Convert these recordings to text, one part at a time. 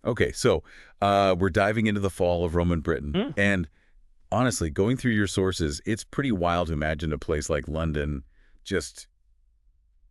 Okay, so we're diving into the fall of Roman Britain. Mm. And honestly, going through your sources, it's pretty wild to imagine a place like London just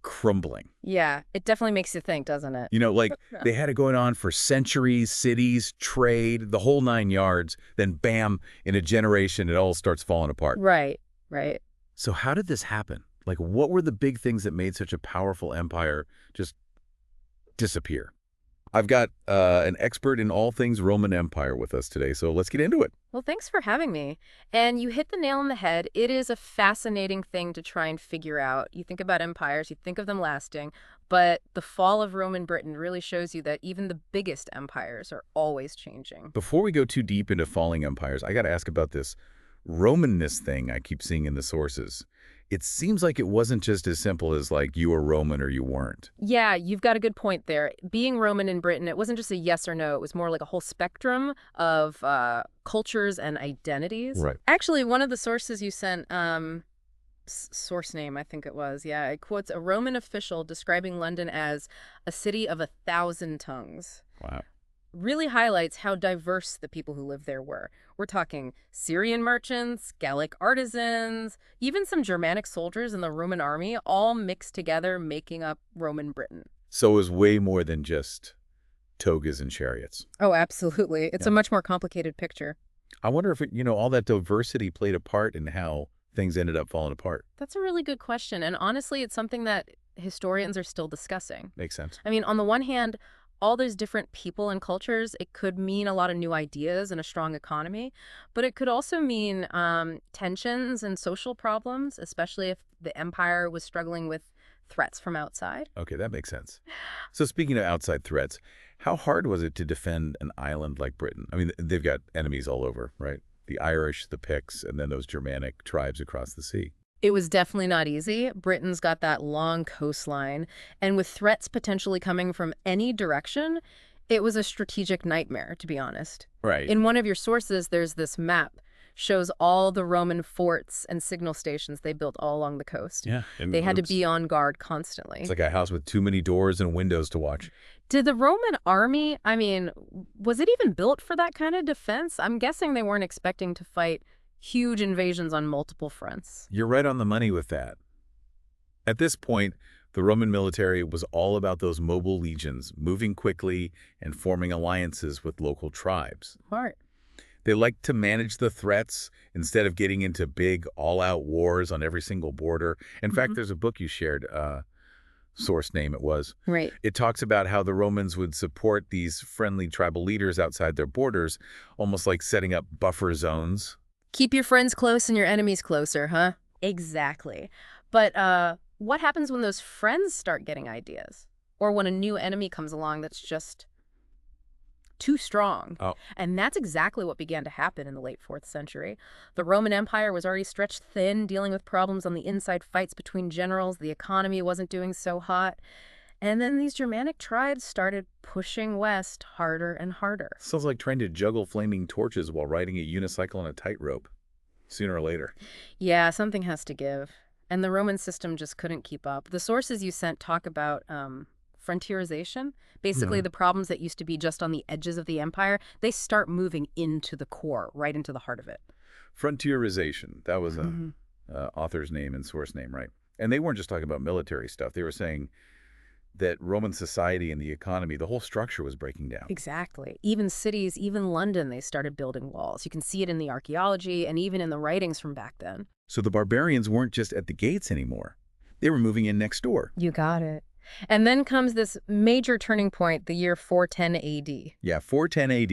crumbling. Yeah, it definitely makes you think, doesn't it? Like Yeah. they had it going on for centuries, cities, trade, the whole nine yards. Then bam, in a generation, it all starts falling apart. Right, right. So how did this happen? Like, what were the big things that made such a powerful empire just disappear? I've got an expert in all things Roman Empire with us today, so let's get into it. Well, thanks for having me. And you hit the nail on the head. It is a fascinating thing to try and figure out. You think about empires, you think of them lasting, but the fall of Roman Britain really shows you that even the biggest empires are always changing. Before we go too deep into falling empires, I got to ask about this Romanness thing I keep seeing in the sources. It seems like it wasn't just as simple as like you were Roman or you weren't. Yeah, you've got a good point there. Being Roman in Britain, it wasn't just a yes or no. It was more like a whole spectrum of cultures and identities. Right. Actually, one of the sources you sent, source name, I think it was, yeah, it quotes a Roman official describing London as a city of 1,000 tongues. Wow. Really highlights how diverse the people who lived there were. We're talking Syrian merchants, Gallic artisans, even some Germanic soldiers in the Roman army, all mixed together, making up Roman Britain. So it was way more than just togas and chariots. Oh, absolutely. It's Yeah. a much more complicated picture. I wonder if all that diversity played a part in how things ended up falling apart. That's a really good question. And honestly, it's something that historians are still discussing. Makes sense. I mean, on the one hand, all those different people and cultures, it could mean a lot of new ideas and a strong economy, but it could also mean tensions and social problems, especially if the empire was struggling with threats from outside. Okay, that makes sense. So speaking of outside threats, how hard was it to defend an island like Britain? I mean, they've got enemies all over, right? The Irish, the Picts, and then those Germanic tribes across the sea. It was definitely not easy. Britain's got that long coastline, and with threats potentially coming from any direction, it was a strategic nightmare, to be honest. Right. In one of your sources, there's this map shows all the Roman forts and signal stations they built all along the coast. Yeah. And They had to it's be on guard constantly. it's like a house with too many doors and windows to watch. Did the Roman army, I mean, was it even built for that kind of defense? I'm guessing they weren't expecting to fight huge invasions on multiple fronts. You're right on the money with that. At this point, the Roman military was all about those mobile legions, moving quickly and forming alliances with local tribes. Smart. They liked to manage the threats instead of getting into big, all-out wars on every single border. In fact, there's a book you shared, source name it was. Right. It talks about how the Romans would support these friendly tribal leaders outside their borders, almost like setting up buffer zones. Keep your friends close and your enemies closer, huh? Exactly. But what happens when those friends start getting ideas? Or when a new enemy comes along that's just too strong? Oh. And that's exactly what began to happen in the late 4th century. The Roman Empire was already stretched thin, dealing with problems on the inside, fights between generals. The economy wasn't doing so hot. And then these Germanic tribes started pushing west harder and harder. Sounds like trying to juggle flaming torches while riding a unicycle on a tightrope. Sooner or later. Yeah, something has to give. And the Roman system just couldn't keep up. The sources you sent talk about frontierization. Basically, the problems that used to be just on the edges of the empire, they start moving into the core, right into the heart of it. Frontierization. That was a author's name and source name, right? And they weren't just talking about military stuff. They were saying that Roman society and the economy, the whole structure was breaking down. Exactly. Even cities, even London, they started building walls. You can see it in the archaeology and even in the writings from back then. So the barbarians weren't just at the gates anymore. They were moving in next door. You got it. And then comes this major turning point, the year 410 AD. Yeah, 410 AD.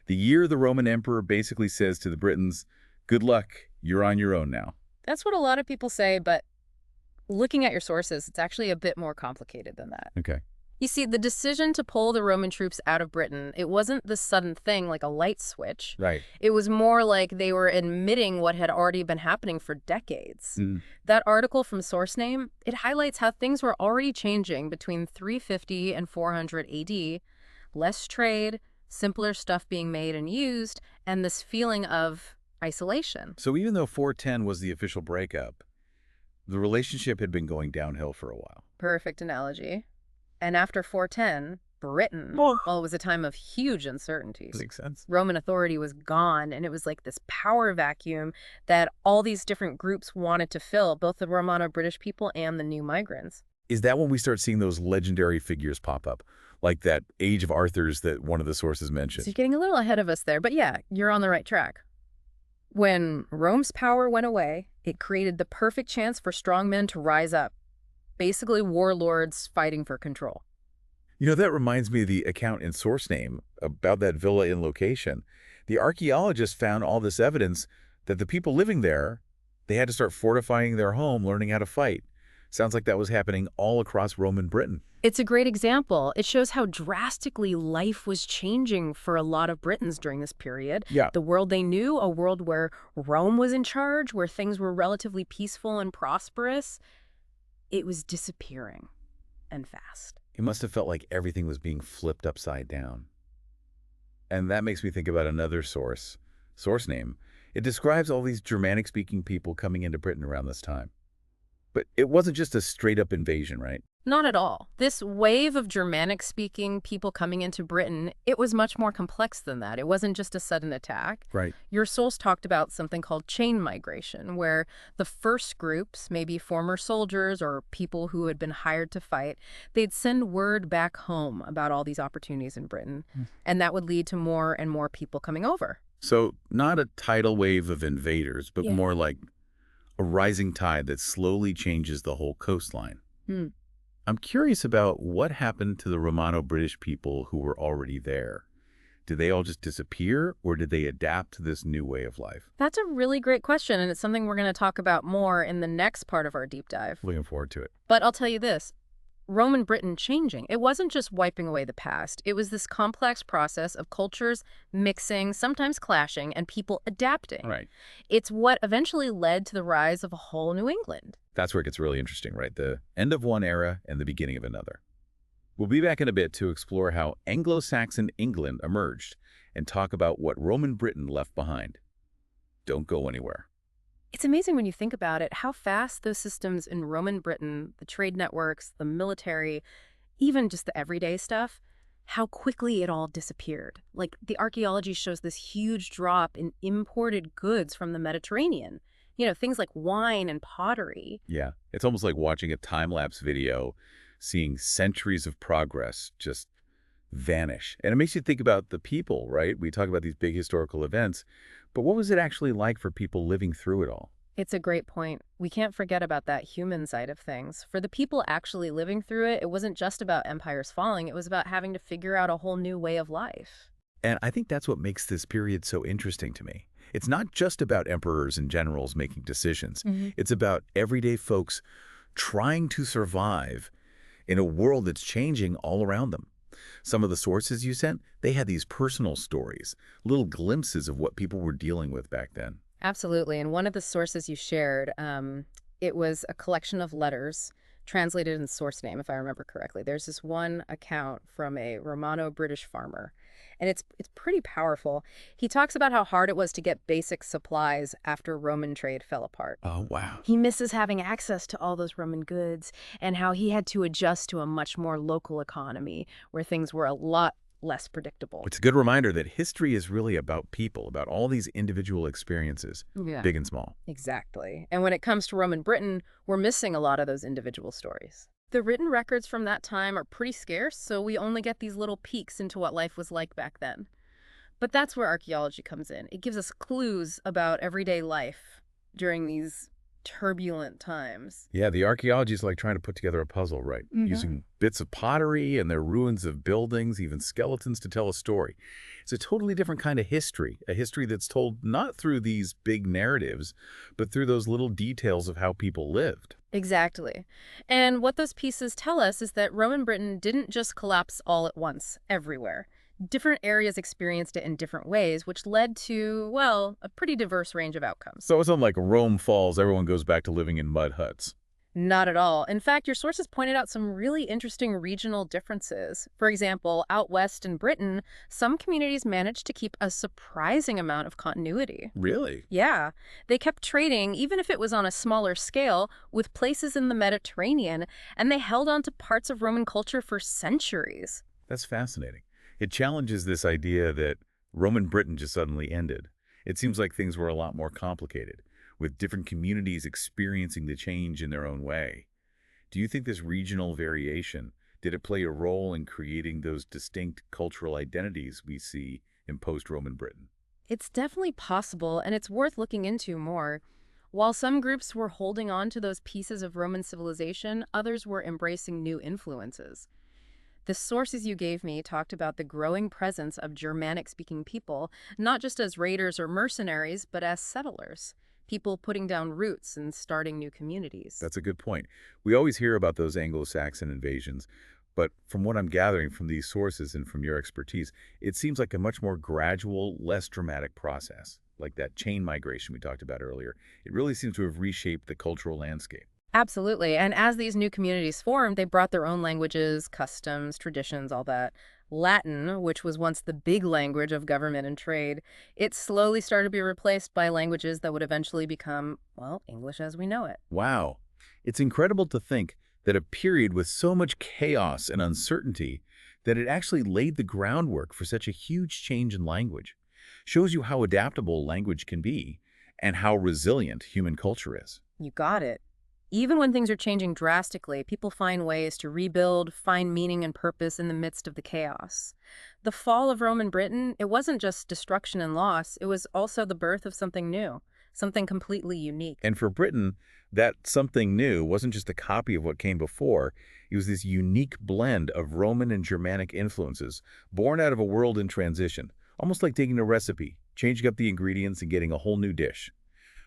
The year the Roman emperor basically says to the Britons, good luck, you're on your own now. That's what a lot of people say, but looking at your sources, it's actually a bit more complicated than that. Okay. You see, the decision to pull the Roman troops out of Britain, it wasn't this sudden thing like a light switch. Right. It was more like they were admitting what had already been happening for decades. That article from SourceName, it highlights how things were already changing between 350 and 400 AD. Less trade, simpler stuff being made and used, and this feeling of isolation. So even though 410 was the official breakup, the relationship had been going downhill for a while. Perfect analogy. And after 410, Britain, Oh. well, it was a time of huge uncertainties. Makes sense. Roman authority was gone, and it was like this power vacuum that all these different groups wanted to fill, both the Romano-British people and the new migrants. Is that when we start seeing those legendary figures pop up? Like that Age of Arthurs that one of the sources So mentioned? you're getting a little ahead of us there, but yeah, you're on the right track. When Rome's power went away, it created the perfect chance for strong men to rise up. Basically, warlords fighting for control. You know, that reminds me of the account in Source Name about that villa in location. The archaeologists found all this evidence that the people living there, they had to start fortifying their home, learning how to fight. Sounds like that was happening all across Roman Britain. It's a great example. It shows how drastically life was changing for a lot of Britons during this period. Yeah. The world they knew, a world where Rome was in charge, where things were relatively peaceful and prosperous, it was disappearing, and fast. It must have felt like everything was being flipped upside down. And that makes me think about another source name. It describes all these Germanic-speaking people coming into Britain around this time. But it wasn't just a straight-up invasion, right? Not at all. This wave of Germanic-speaking people coming into Britain, it was much more complex than that. It wasn't just a sudden attack. Right. Your source talked about something called chain migration, where the first groups, maybe former soldiers or people who had been hired to fight, they'd send word back home about all these opportunities in Britain, and that would lead to more and more people coming over. So not a tidal wave of invaders, but Yeah. more like a rising tide that slowly changes the whole coastline. Hmm. I'm curious about what happened to the Romano-British people who were already there. Did they all just disappear, or did they adapt to this new way of life? That's a really great question, and it's something we're going to talk about more in the next part of our deep dive. Looking forward to it. But I'll tell you this. Roman Britain changing. It wasn't just wiping away the past. It was this complex process of cultures mixing, sometimes clashing, and people adapting. Right. It's what eventually led to the rise of a whole New England. That's where it gets really interesting, right? The end of one era and the beginning of another. We'll be back in a bit to explore how Anglo-Saxon England emerged and talk about what Roman Britain left behind. Don't go anywhere. It's amazing when you think about it, how fast those systems in Roman Britain, the trade networks, the military, even just the everyday stuff, how quickly it all disappeared. Like, the archaeology shows this huge drop in imported goods from the Mediterranean. You know, things like wine and pottery. Yeah, it's almost like watching a time-lapse video, seeing centuries of progress just vanish. And it makes you think about the people, right? We talk about these big historical events, but what was it actually like for people living through it all? It's a great point. We can't forget about that human side of things. For the people actually living through it, it wasn't just about empires falling. It was about having to figure out a whole new way of life. And I think that's what makes this period so interesting to me. It's not just about emperors and generals making decisions. It's about everyday folks trying to survive in a world that's changing all around them. Some of the sources you sent, they had these personal stories, little glimpses of what people were dealing with back then. Absolutely. And one of the sources you shared, it was a collection of letters translated in source name, if I remember correctly. There's this one account from a Romano-British farmer, and it's pretty powerful. He talks about how hard it was to get basic supplies after Roman trade fell apart. Oh, wow. He misses having access to all those Roman goods and how he had to adjust to a much more local economy where things were a lot less predictable. It's a good reminder that history is really about people, about all these individual experiences, Yeah. big and small. Exactly. And when it comes to Roman Britain, we're missing a lot of those individual stories. The written records from that time are pretty scarce, so we only get these little peeks into what life was like back then. But that's where archaeology comes in. It gives us clues about everyday life during these turbulent times. Yeah, the archaeology is like trying to put together a puzzle, right? Using bits of pottery and their ruins of buildings, even skeletons to tell a story. It's a totally different kind of history, a history that's told not through these big narratives, but through those little details of how people lived. Exactly. And what those pieces tell us is that Roman Britain didn't just collapse all at once, everywhere. Different areas experienced it in different ways, which led to, well, a pretty diverse range of outcomes. So it's not like Rome falls, everyone goes back to living in mud huts. Not at all. In fact, your sources pointed out some really interesting regional differences. For example, out west in Britain, some communities managed to keep a surprising amount of continuity. Really? Yeah, they kept trading, even if it was on a smaller scale, with places in the Mediterranean, and they held on to parts of Roman culture for centuries. That's fascinating. It challenges this idea that Roman Britain just suddenly ended. It seems like things were a lot more complicated, with different communities experiencing the change in their own way. Do you think this regional variation, did it play a role in creating those distinct cultural identities we see in post-Roman Britain? It's definitely possible, and it's worth looking into more. While some groups were holding on to those pieces of Roman civilization, others were embracing new influences. The sources you gave me talked about the growing presence of Germanic-speaking people, not just as raiders or mercenaries, but as settlers, people putting down roots and starting new communities. That's a good point. We always hear about those Anglo-Saxon invasions, but from what I'm gathering from these sources and from your expertise, it seems like a much more gradual, less dramatic process, like that chain migration we talked about earlier. It really seems to have reshaped the cultural landscape. Absolutely. And as these new communities formed, they brought their own languages, customs, traditions, all that. Latin, which was once the big language of government and trade, it slowly started to be replaced by languages that would eventually become, well, English as we know it. Wow. It's incredible to think that a period with so much chaos and uncertainty that it actually laid the groundwork for such a huge change in language. Shows you how adaptable language can be and how resilient human culture is. You got it. Even when things are changing drastically, people find ways to rebuild, find meaning and purpose in the midst of the chaos. The fall of Roman Britain, it wasn't just destruction and loss, it was also the birth of something new, something completely unique. And for Britain, that something new wasn't just a copy of what came before. It was this unique blend of Roman and Germanic influences, born out of a world in transition, almost like taking a recipe, changing up the ingredients and getting a whole new dish.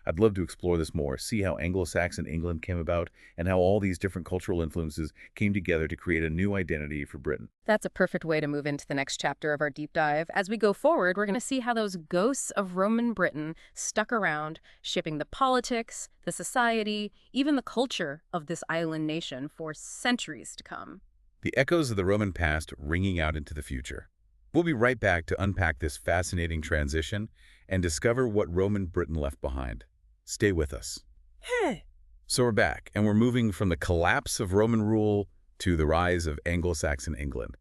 I'd love to explore this more, see how Anglo-Saxon England came about, and how all these different cultural influences came together to create a new identity for Britain. That's a perfect way to move into the next chapter of our deep dive. As we go forward, we're going to see how those ghosts of Roman Britain stuck around, shaping the politics, the society, even the culture of this island nation for centuries to come. The echoes of the Roman past ringing out into the future. We'll be right back to unpack this fascinating transition and discover what Roman Britain left behind. Stay with us. Hey. So we're back, and we're moving from the collapse of Roman rule to the rise of Anglo-Saxon England.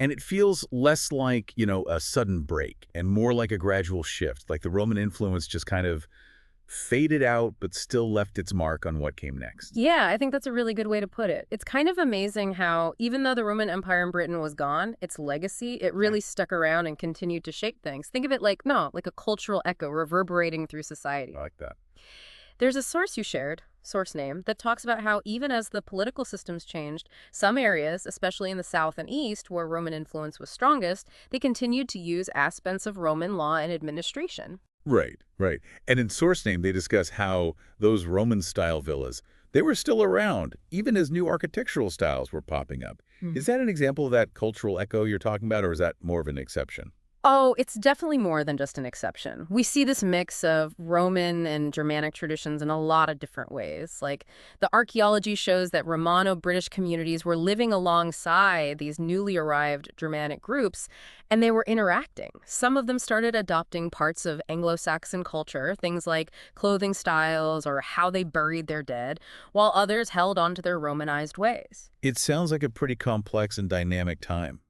And it feels less like, a sudden break and more like a gradual shift, like the Roman influence just kind of faded out but still left its mark on what came next. Yeah, I think that's a really good way to put it. It's kind of amazing how, even though the Roman Empire in Britain was gone, its legacy, it really stuck around and continued to shape things. Think of it like a cultural echo reverberating through society. I like that. There's a source you shared, source name, that talks about how even as the political systems changed, some areas, especially in the south and east, where Roman influence was strongest, they continued to use aspects of Roman law and administration. Right, right. And in source name, they discuss how those Roman-style villas, they were still around, even as new architectural styles were popping up. Is that an example of that cultural echo you're talking about, or is that more of an exception? Oh, it's definitely more than just an exception. We see this mix of Roman and Germanic traditions in a lot of different ways. Like, the archaeology shows that Romano-British communities were living alongside these newly arrived Germanic groups, and they were interacting. Some of them started adopting parts of Anglo-Saxon culture, things like clothing styles or how they buried their dead, while others held on to their Romanized ways. It sounds like a pretty complex and dynamic time.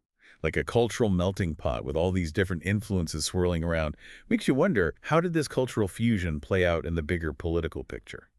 Like a cultural melting pot with all these different influences swirling around. Makes you wonder, how did this cultural fusion play out in the bigger political picture?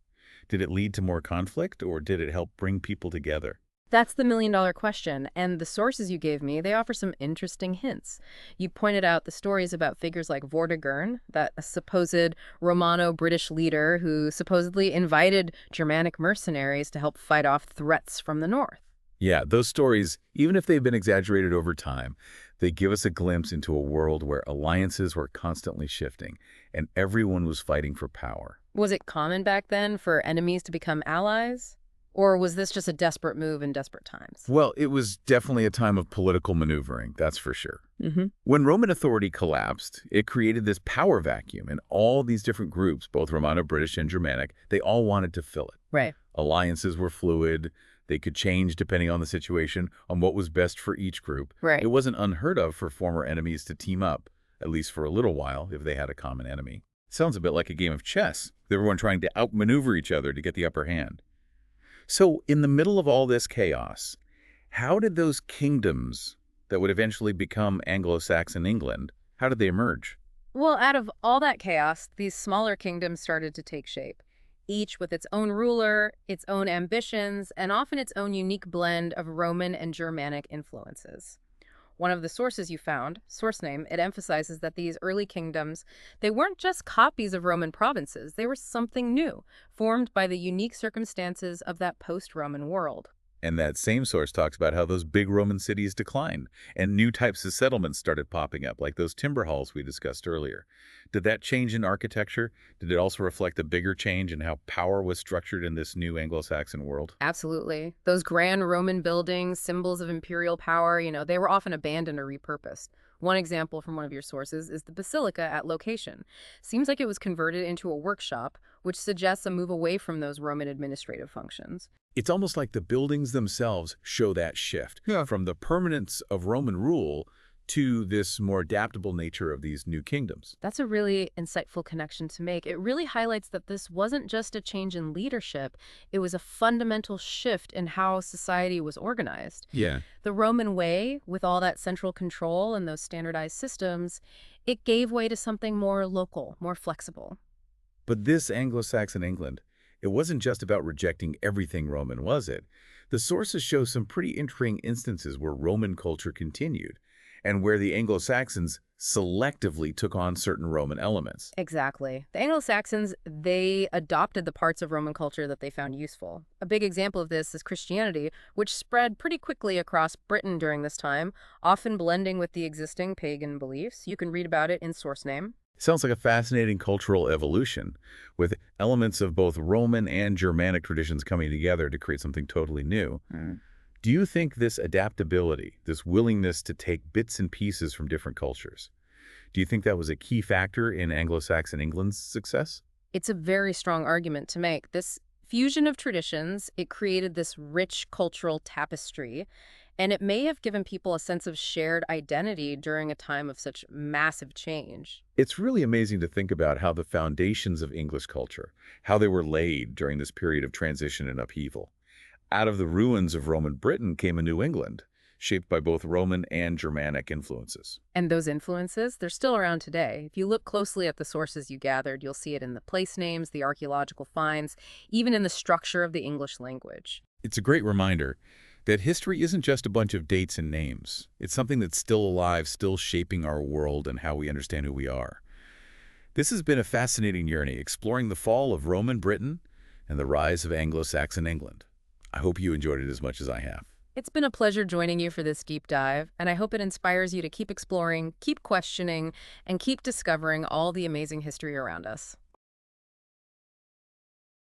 Did it lead to more conflict, or did it help bring people together? That's the million-dollar question, and the sources you gave me, they offer some interesting hints. You pointed out the stories about figures like Vortigern, that a supposed Romano-British leader who supposedly invited Germanic mercenaries to help fight off threats from the north. Yeah, those stories, even if they've been exaggerated over time, they give us a glimpse into a world where alliances were constantly shifting and everyone was fighting for power. Was it common back then for enemies to become allies? Or was this just a desperate move in desperate times? Well, it was definitely a time of political maneuvering, that's for sure. Mm-hmm. When Roman authority collapsed, it created this power vacuum, and all these different groups, both Romano-British and Germanic, they all wanted to fill it. Right. Alliances were fluid. They could change depending on the situation, on what was best for each group. Right. It wasn't unheard of for former enemies to team up, at least for a little while, if they had a common enemy. Sounds a bit like a game of chess, with everyone trying to outmaneuver each other to get the upper hand. So, in the middle of all this chaos, how did those kingdoms that would eventually become Anglo-Saxon England? How did they emerge? Well, out of all that chaos, these smaller kingdoms started to take shape, each with its own ruler, its own ambitions, and often its own unique blend of Roman and Germanic influences. One of the sources you found, source name, it emphasizes that these early kingdoms, they weren't just copies of Roman provinces, they were something new, formed by the unique circumstances of that post-Roman world. And that same source talks about how those big Roman cities declined and new types of settlements started popping up, like those timber halls we discussed earlier. Did that change in architecture? Did it also reflect a bigger change in how power was structured in this new Anglo-Saxon world? Absolutely. Those grand Roman buildings, symbols of imperial power, they were often abandoned or repurposed. One example from one of your sources is the basilica at location. Seems like it was converted into a workshop, which suggests a move away from those Roman administrative functions. It's almost like the buildings themselves show that shift, Yeah. from the permanence of Roman rule to this more adaptable nature of these new kingdoms. That's a really insightful connection to make. It really highlights that this wasn't just a change in leadership, it was a fundamental shift in how society was organized. Yeah. The Roman way, with all that central control and those standardized systems, it gave way to something more local, more flexible. But this Anglo-Saxon England, it wasn't just about rejecting everything Roman, was it? The sources show some pretty intriguing instances where Roman culture continued, and where the Anglo-Saxons selectively took on certain Roman elements. Exactly. The Anglo-Saxons, they adopted the parts of Roman culture that they found useful. A big example of this is Christianity, which spread pretty quickly across Britain during this time, often blending with the existing pagan beliefs. You can read about it in source name. Sounds like a fascinating cultural evolution, with elements of both Roman and Germanic traditions coming together to create something totally new. Do you think this adaptability, this willingness to take bits and pieces from different cultures, do you think that was a key factor in Anglo-Saxon England's success? It's a very strong argument to make. This fusion of traditions, it created this rich cultural tapestry, and it may have given people a sense of shared identity during a time of such massive change. It's really amazing to think about how the foundations of English culture, how they were laid during this period of transition and upheaval. Out of the ruins of Roman Britain came a New England, shaped by both Roman and Germanic influences. And those influences, they're still around today. If you look closely at the sources you gathered, you'll see it in the place names, the archaeological finds, even in the structure of the English language. It's a great reminder that history isn't just a bunch of dates and names. It's something that's still alive, still shaping our world and how we understand who we are. This has been a fascinating journey exploring the fall of Roman Britain and the rise of Anglo-Saxon England. I hope you enjoyed it as much as I have. It's been a pleasure joining you for this deep dive, and I hope it inspires you to keep exploring, keep questioning, and keep discovering all the amazing history around us.